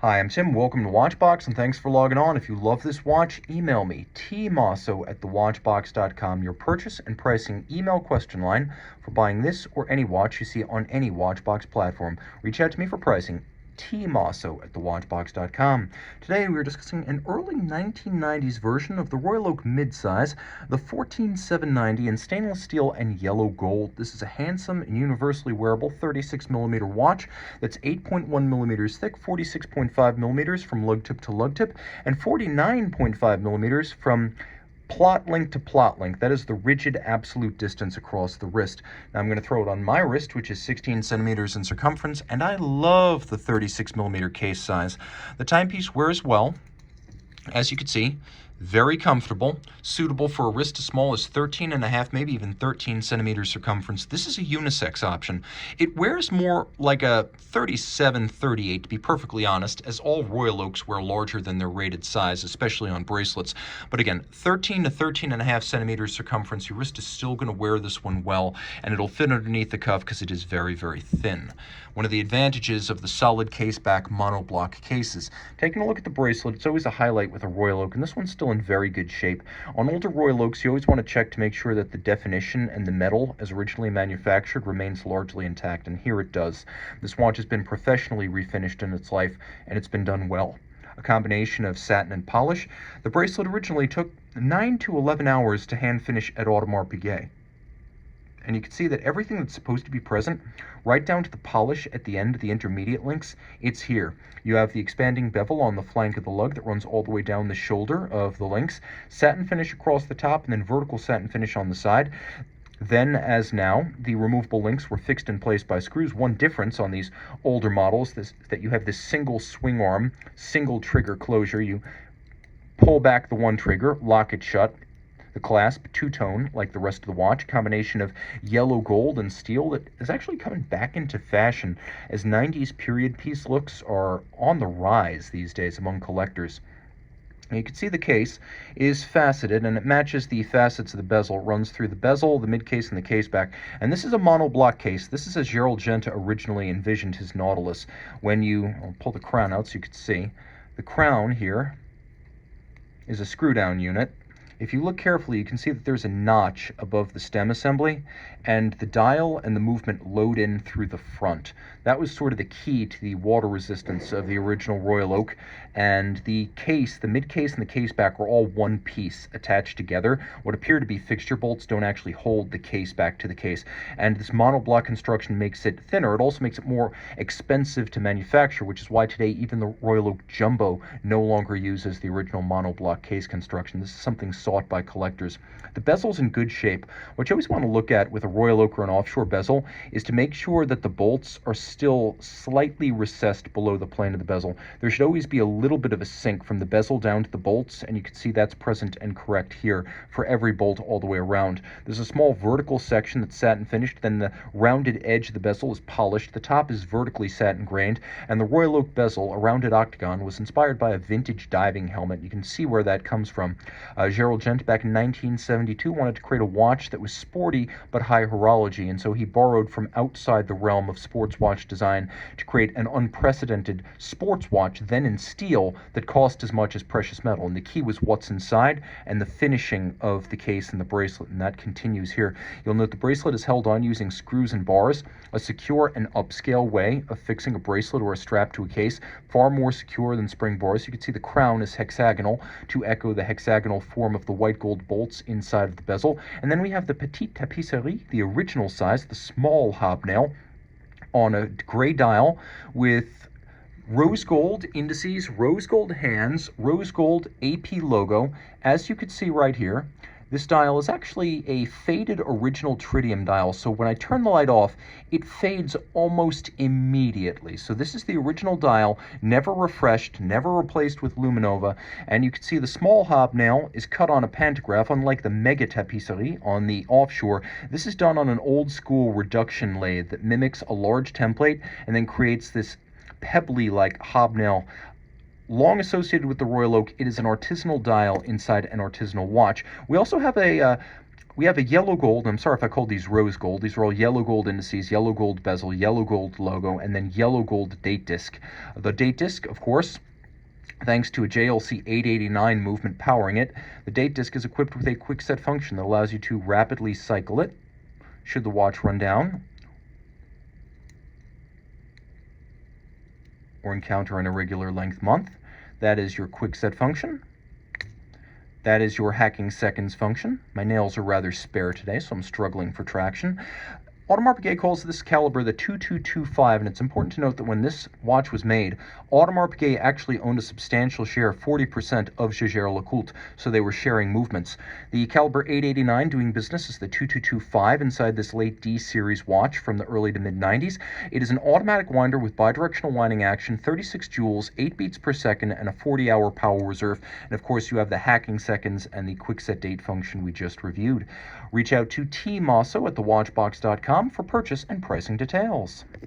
Hi, I'm Tim. Welcome to Watchbox, and thanks for logging on. If you love this watch, email me, tmosso@thewatchbox.com, your purchase and pricing email question line for buying this or any watch you see on any Watchbox platform. Reach out to me for pricing, tmosso@thewatchbox.com. Today we are discussing an early 1990s version of the Royal Oak midsize, the 14790 in stainless steel and yellow gold. This is a handsome and universally wearable 36mm watch that's 8.1 millimeters thick, 46.5 millimeters from lug tip to lug tip, and 49.5 millimeters from plot link to plot link. That is the rigid absolute distance across the wrist. Now I'm going to throw it on my wrist, which is 16 centimeters in circumference, and I love the 36mm case size. The timepiece wears well, as you can see, very comfortable, suitable for a wrist as small as 13.5, maybe even 13 centimeters circumference. This is a unisex option. It wears more like a 37-38, to be perfectly honest, as all Royal Oaks wear larger than their rated size, especially on bracelets. But again, 13 to 13.5 centimeters circumference, your wrist is still going to wear this one well, and it'll fit underneath the cuff because it is very, very thin. One of the advantages of the solid case back monoblock cases. Taking a look at the bracelet, it's always a highlight with a Royal Oak, and this one's still in very good shape. On older Royal Oaks, you always want to check to make sure that the definition and the metal, as originally manufactured, remains largely intact, and here it does. This watch has been professionally refinished in its life, and it's been done well. A combination of satin and polish. The bracelet originally took 9 to 11 hours to hand finish at Audemars Piguet. And you can see that everything that's supposed to be present, right down to the polish at the end, the intermediate links, it's here. You have the expanding bevel on the flank of the lug that runs all the way down the shoulder of the links, satin finish across the top, and then vertical satin finish on the side. Then, as now, the removable links were fixed in place by screws. One difference on these older models is that you have this single swing arm, single trigger closure. You pull back the one trigger, lock it shut. The clasp, two-tone, like the rest of the watch, combination of yellow gold and steel that is actually coming back into fashion as 90s period piece looks are on the rise these days among collectors. And you can see the case is faceted, and it matches the facets of the bezel. It runs through the bezel, the mid-case, and the case back. And this is a monoblock case. This is as Gerald Genta originally envisioned his Nautilus. I'll pull the crown out so you can see. The crown here is a screw-down unit. If you look carefully, you can see that there's a notch above the stem assembly, and the dial and the movement load in through the front. That was sort of the key to the water resistance of the original Royal Oak, and the case, the mid-case and the case back were all one piece attached together. What appear to be fixture bolts don't actually hold the case back to the case, and this monoblock construction makes it thinner. It also makes it more expensive to manufacture, which is why today even the Royal Oak Jumbo no longer uses the original monoblock case construction. This is something sought by collectors. The bezel's in good shape. What you always want to look at with a Royal Oak or an offshore bezel is to make sure that the bolts are still slightly recessed below the plane of the bezel. There should always be a little bit of a sink from the bezel down to the bolts, and you can see that's present and correct here for every bolt all the way around. There's a small vertical section that's satin finished, then the rounded edge of the bezel is polished, the top is vertically satin grained, and the Royal Oak bezel, a rounded octagon, was inspired by a vintage diving helmet. You can see where that comes from. Gerald Genta back in 1972 wanted to create a watch that was sporty but high horology, and so he borrowed from outside the realm of sports watch design to create an unprecedented sports watch, then in steel, that cost as much as precious metal. And the key was what's inside and the finishing of the case and the bracelet, and that continues here. You'll note the bracelet is held on using screws and bars, a secure and upscale way of fixing a bracelet or a strap to a case, far more secure than spring bars. You can see the crown is hexagonal to echo the hexagonal form of the white gold bolts inside of the bezel. And then we have the Petite Tapisserie, the original size, the small hobnail, on a gray dial with rose gold indices, rose gold hands, rose gold AP logo. As you can see right here, this dial is actually a faded original tritium dial, so when I turn the light off, it fades almost immediately. So this is the original dial, never refreshed, never replaced with luminova, and you can see the small hobnail is cut on a pantograph, unlike the mega tapisserie on the offshore. This is done on an old school reduction lathe that mimics a large template and then creates this pebbly-like hobnail. Long associated with the Royal Oak, it is an artisanal dial inside an artisanal watch. We also have a We have a yellow gold. I'm sorry if I called these rose gold. These are all yellow gold indices, yellow gold bezel, yellow gold logo, and then yellow gold date disc. The date disc, of course, thanks to a JLC 889 movement powering it, the date disc is equipped with a quick set function that allows you to rapidly cycle it should the watch run down or encounter an irregular length month. That is your quick set function. That is your hacking seconds function. My nails are rather spare today, so I'm struggling for traction. Audemars Piguet calls this caliber the 2225, and it's important to note that when this watch was made, Audemars Piguet actually owned a substantial share, 40% of Jaeger-LeCoultre, so they were sharing movements. The caliber 889 doing business is the 2225 inside this late D series watch from the early to mid-90s. It is an automatic winder with bidirectional winding action, 36 joules, 8 beats per second, and a 40-hour power reserve. And of course, you have the hacking seconds and the quick set date function we just reviewed. Reach out to Team Mosso at thewatchbox.com for purchase and pricing details.